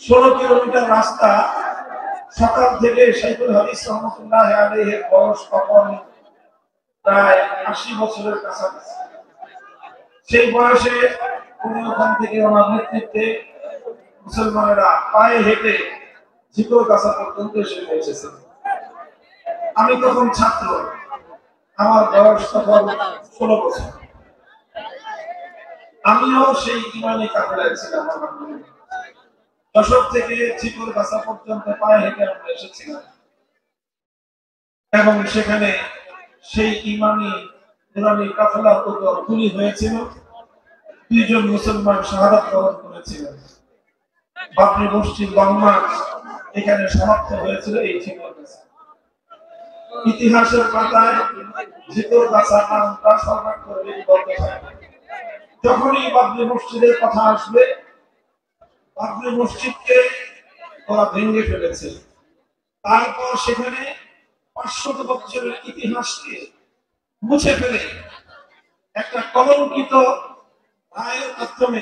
16 kilometre রাস্তা। সকাল থেকে শাইখুল হাদিস রহমাতুল্লাহ আলাইহির বয়স তখন প্রায় 80 বছরের কাছাকাছি। সেই বয়সে উনি ওখান থেকে ওনার নেতৃত্বে মুসলমানেরা পায়ে হেঁটে ঝিকর গাছা পর্যন্ত এসে পৌঁছেছেন। আমি তখন ছাত্র, আমার বয়স তখন 16 বছর। আমিও সেই ইমানি কাফেলায় ছিলাম। যশোর থেকে ঝিকর গাছা পর্যন্ত পায়ে হেঁটে আমরা এসেছিলাম এবং সেখানে সেই ইমানি নুরানি কাফেলার উপর গুলি হয়েছিল। 2 জন মুসলমান শাহাদাত বরণ করেছিলেন। বাবরি মসজিদ লংমার্চ এখানে সমাপ্ত হয়েছিল এই ঝিকর গাছা। ইতিহাসের পাতায় ঝিকর গাছা নামটা সর্বাক্ষরে লিপিবদ্ধ থাকবে। যখনই বাবরি মসজিদের কথা আসবে, বাবরি মসজিদকে ওরা ভেঙে ফেলেছে। তারপর সেখানে 500 বছরের ইতিহাসকে মুছে ফেলে একটা কলঙ্কিত রায়ের মাধ্যমে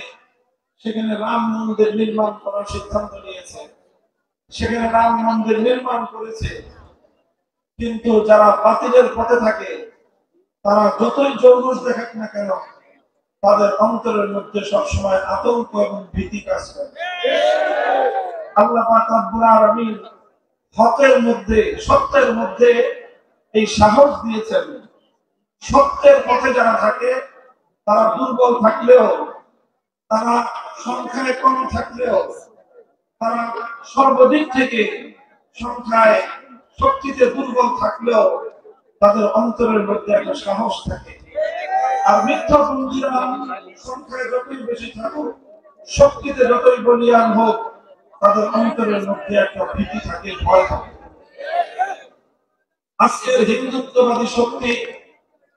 সেখানে রাম মন্দির নির্মাণ করার সিদ্ধান্ত নিয়েছে। সেখানে রাম মন্দির নির্মাণ করেছে, কিন্তু যারা বাতিলের পথে থাকে তারা যতই জৌলুস দেখাক না কেন, তাদের অন্তরের মধ্যে সবসময় আতঙ্ক এবং ভীতি কাজ করে। আল্লাহ পাক রব্বুল আলামিন হকের মধ্যে, সত্যের মধ্যে এই সাহস দিয়েছেন। সত্যের পথে যারা থাকে তারা দুর্বল থাকলেও, তারা সংখ্যায় কম থাকলেও, তারা সর্বদিক থেকে সংখ্যায় শক্তিতে দুর্বল থাকলেও তাদের অন্তরের মধ্যে একটা সাহস থাকে। আর মিথ্যাপন্থীরা সংখ্যায় যতই বেশি থাকুক, শক্তিতে যতই বলিয়ান হোক, তাদের অন্তরের মধ্যে একটা ভীতি থাকে, ভয় থাকে। আজকের হিন্দুত্ববাদী শক্তি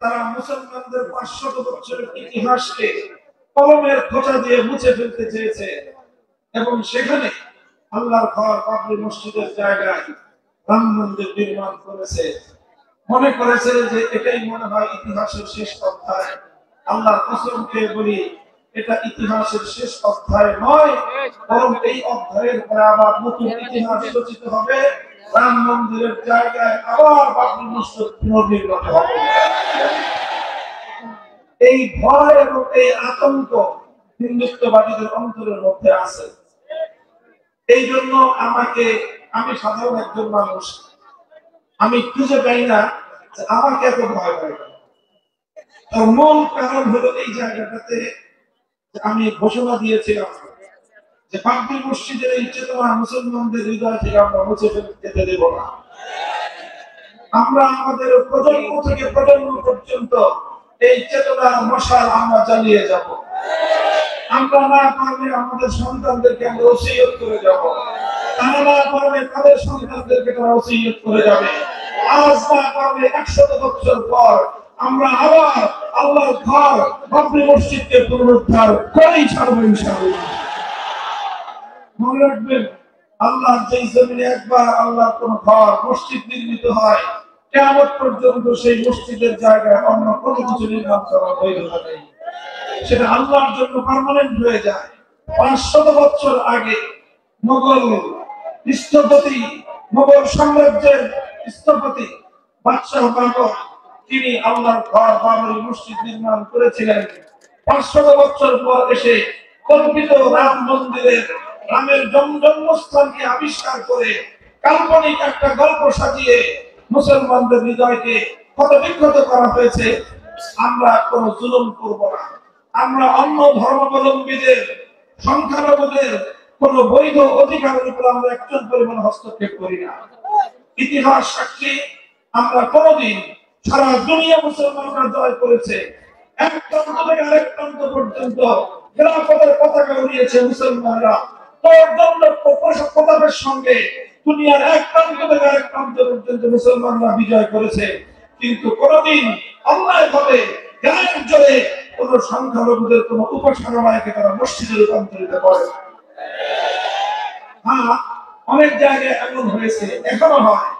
তারা মুসলমানদের 500 বছরের ইতিহাসকে কলমের খোঁচা দিয়ে মুছে ফেলতে চেয়েছে এবং সেখানে আল্লাহর ঘর বাবরি মসজিদের জায়গায় রাম মন্দির নির্মাণ করেছে। মনে করেছে যে এটাই মনে হয় ইতিহাসের শেষ অধ্যায়। আল্লাহর কসম খেয়ে বলি, এটা ইতিহাসের শেষ অধ্যায় নয়, বরং এই অধ্যায়ের পরে আবার নতুন ইতিহাস রচিত হবে। রাম মন্দিরের জায়গায় আবার বাবরি মসজিদ পুনর্নির্মাণ হবে। এই ভয় এবং এই আতঙ্ক হিন্দুত্ববাদীদের অন্তরের মধ্যে আছে। এই জন্য আমি সাধারণ একজন মানুষ, আমি খুঁজে পাই না যে আমাকে এত ভয় পাই। তার মূল কারণ হলো এই জায়গাটাতে আমি ঘোষণা দিয়েছিলাম যে বাবরি মসজিদের এই চেতনা মুসলমানদের হৃদয় থেকে আমরা মুছে যেতে দেব না। আমরা আমাদের প্রজন্ম থেকে প্রজন্ম পর্যন্ত এই চেতনার মশাল আমরা জ্বালিয়ে যাব। আমরা না পারলে আমাদের সন্তানদেরকে আমরা ওসিয়ত করে যাব, তারা না পারলে তাদের সন্তানদেরকে তারা ওসিয়ত করে যাবে। আজ না পারলে 100 বছর পর আমরা আবার আল্লাহর ঘর বাবরি মসজিদকে পুনরুদ্ধার করেই ছাড়বো ইনশাআল্লাহ। মনে রাখবেন, আল্লাহর যেই জমিনে একবার আল্লাহর কোন ঘর মসজিদ নির্মিত হয়, কিয়ামত পর্যন্ত সেই মসজিদের জায়গায় অন্য কোনো কিছু নির্মাণ করার বৈধতা নেই। সেটা আল্লাহর জন্য পার্মানেন্ট হয়ে যায়। 500 বছর আগে মোগল স্থপতি, মোগল সাম্রাজ্যের স্থপতি বাদশাহ বাবর, তিনি আল্লাহর ঘর বাবরি মসজিদ নির্মাণ করেছিলেন। 500 বছর পর এসে কল্পিত রাম মন্দিরের, রামের জন্মস্থানকে আবিষ্কার করে কাল্পনিক একটা গল্প সাজিয়ে মুসলমানদের হৃদয়কে ক্ষতবিক্ষত করা হয়েছে। আমরা কোনো জুলুম করব না। আমরা অন্য ধর্মাবলম্বীদের, সংখ্যালঘুদের কোন বৈধ অধিকারের উপর আমরা একজন পরিমাণ হস্তক্ষেপ করি না। ইতিহাস সাক্ষী, আমরা কোনদিন সারা দুনিয়া মুসলমানরা জয় করেছে। এক প্রান্ত থেকে আরেক প্রান্ত পর্যন্ত খেলাফতের পতাকা উড়িয়েছে মুসলমানরা। প্রতাপের সঙ্গে দুনিয়ার এক প্রান্ত থেকে আরেক প্রান্ত পর্যন্ত মুসলমানরা বিজয় করেছে। কিন্তু কোনদিন অন্যায় ভাবে গায়ের জোরে কোন সংখ্যালঘুদের কোন উপাসনালয়কে তারা মসজিদে রূপান্তরিত করে। হ্যাঁ, অনেক জায়গায় এমন হয়েছে, এখনো হয়।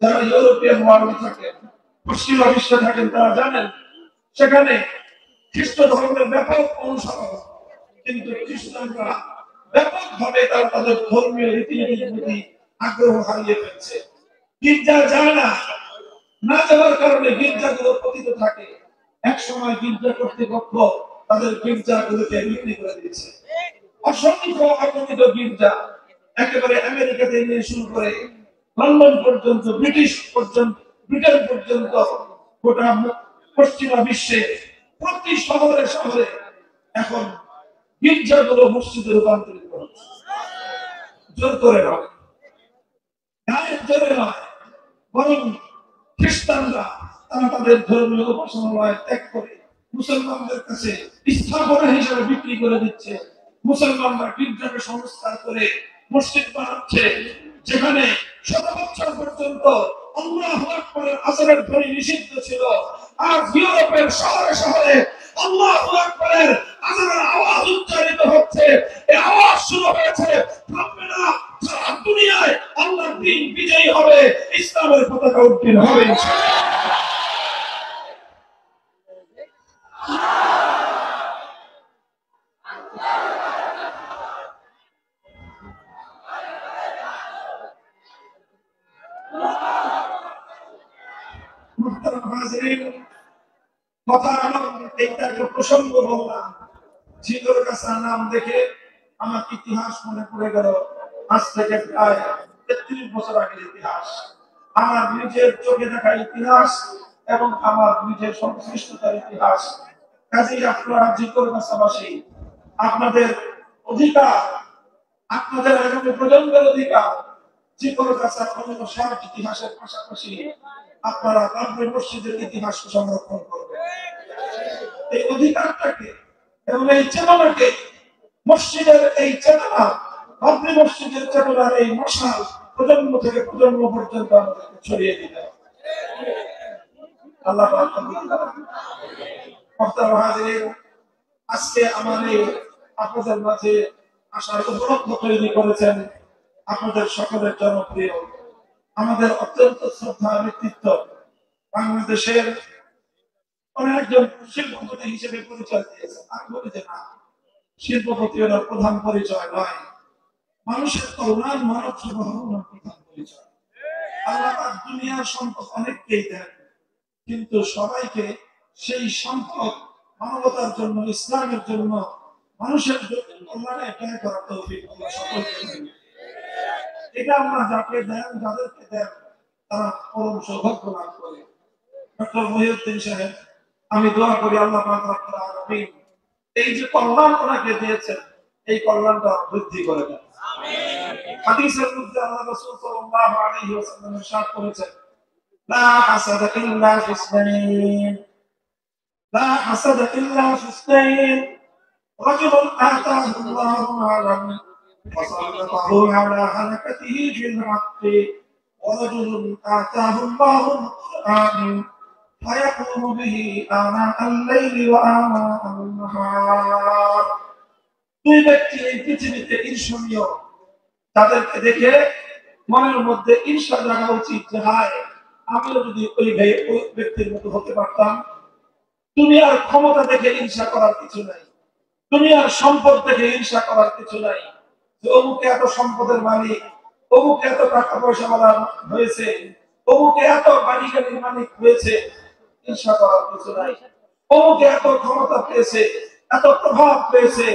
যারা ইউরোপিয়ান ওয়ার্ল্ডে থাকেন, পশ্চিমা বিশ্বে থাকেন, তারা জানেন সেখানে খ্রিস্ট ধর্মের ব্যাপক অনুসরণ, কিন্তু খ্রিস্টানরা ব্যাপকভাবে তারা তাদের ধর্মীয় রীতিনীতির প্রতি আগ্রহ হারিয়ে ফেলছে। গির্জা যায় না, না যাওয়ার কারণে গির্জাগুলো পতিত থাকে। এক সময় গির্জা কর্তৃপক্ষ তাদের গির্জাগুলোকে বিক্রি করে দিয়েছে। অসংখ্য অগণিত গির্জা একেবারে আমেরিকা থেকে নিয়ে শুরু করে লন্ডন পর্যন্ত, ব্রিটেন পর্যন্ত, গোটা পশ্চিমা বিশ্বে প্রতি শহরে শহরে এখন গির্জাগুলো মসজিদে রূপান্তরিত হচ্ছে। জোর করে নয়, গায়ের জোরে নয়, বরং খ্রিস্টানরা তারা তাদের ধর্মীয় উপাসনালয় ত্যাগ করে মুসলমানদের কাছে স্থাপনা হিসেবে বিক্রি করে দিচ্ছে। মুসলমানরা গির্জাকে সংস্কার করে মসজিদ বানাচ্ছে, যেখানে শত বছর পর্যন্ত আল্লাহু আকবারের আযানের ধ্বনি নিষিদ্ধ ছিল। আর ইউরোপের শহরে শহরে আল্লাহু আকবারের আযানের আওয়াজ উচ্চারিত হচ্ছে। এই আওয়াজ শুরু হয়েছে, থামবে না। সারা দুনিয়ায় আল্লাহর দ্বীন বিজয়ী হবে, ইসলামের পতাকা উত্তোলন হবে ইনশাআল্লাহ। কথা এইটা একটা প্রসঙ্গ বললাম, জিগর কাছা নাম দেখে আমার ইতিহাস মনে পড়ে গেল। আজ থেকে প্রায় ৩৩ বছর আগের ইতিহাস, আমার নিজের চোখে দেখা ইতিহাস এবং আমার নিজের সংশ্লিষ্টতার ইতিহাস। কাজেই আপনারা জিগর কাছাবাসী, আপনাদের অধিকার, আপনাদের আগামী প্রজন্মের অধিকার জিগর কাছার অন্য সব ইতিহাসের পাশাপাশি আপনারা বাবরি মসজিদের ইতিহাস সংরক্ষণ করবেন। এই অধিকারটাকে এবং এই চেতনাকে, মসজিদের এই চেতনা, বাবরি মসজিদের চেতনার এই মশাল প্রজন্ম থেকে প্রজন্ম পর্যন্ত আমাদেরকে ছড়িয়ে দিতে হবে। আল্লাহ আজকে আমার এই আপনাদের মাঝে আসার উপলক্ষ তৈরি করেছেন আপনাদের সকলের জনপ্রিয়, আমাদের অত্যন্ত শ্রদ্ধা ব্যক্তিত্ব, বাংলাদেশের একজন শিল্পপতি হিসেবে পরিচয় দিয়েছেন। আমি বলি যে না, শিল্পপতি হল প্রধান পরিচয় নয়, মানুষের কল্যাণ, মানব সেবা হল প্রধান পরিচয়। আল্লাহ দুনিয়ার সম্পদ অনেককেই দেন, কিন্তু সবাইকে সেই সম্পদ মানবতার জন্য, ইসলামের জন্য, মানুষের কল্যাণে ব্যয় করার তৌফিক আল্লাহ সকলকে দেন। এটা আমরা যাকে দেন, যাদেরকে দেন, তারা পরম সৌভাগ্য লাভ করে। ডক্টর মহিউদ্দিন সাহেব, আমি দোয়া করি আল্লাহ পাক রব্বুল আলামিন এই যে কল্যাণ ওনাকে দিয়েছেন, এই কল্যাণটা বৃদ্ধি করে দেন। আমিন। হাদিসের মধ্যে আল্লাহ রাসূল সাল্লাল্লাহু আলাইহি ওয়াসাল্লাম ইরশাদ করেছেন, লা হাসাদা ইল্লা ফিসনাইন, লা হাসাদা ইল্লা ফিসনাইন, রাজুলুন আতাহু আল্লাহু মালান ওয়াসাল্লাতাহু আলা হালাকাতিহি ফিল হাক্কি, ওয়া রাজুলুন আতাহু আল্লাহু আল-কুরআন فيقوم به آناء الليل وآناء النهار। দুই ব্যক্তি এই পৃথিবীতে ঈর্ষণীয়, তাদেরকে দেখে মনের মধ্যে ঈর্ষা জাগা উচিত যে হায়, আমিও যদি ওই ব্যক্তির মতো হতে পারতাম। দুনিয়ার ক্ষমতা দেখে ঈর্ষা করার কিছু নাই, দুনিয়ার সম্পদ দেখে ঈর্ষা করার কিছু নাই। যে অমুকে এত সম্পদের মালিক, অমুকে এত টাকা পয়সা ওয়ালা হয়েছে, অমুকে এত বাড়ি গাড়ির মালিক হয়েছে, ঈর্ষা করার কিছু নাই। অমুকে এত ক্ষমতা পেয়েছে, এত প্রভাব পেয়েছে,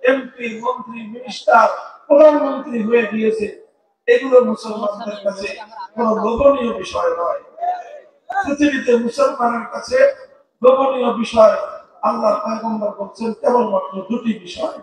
এমপি, মন্ত্রী, মিনিস্টার, প্রধানমন্ত্রী হয়ে গিয়েছে, এগুলো মুসলমানদের কাছে কোন লোভনীয় বিষয় নয়। পৃথিবীতে মুসলমানের কাছে লোভনীয় বিষয় আল্লাহর পয়গম্বর বলছেন কেবলমাত্র দুটি বিষয়।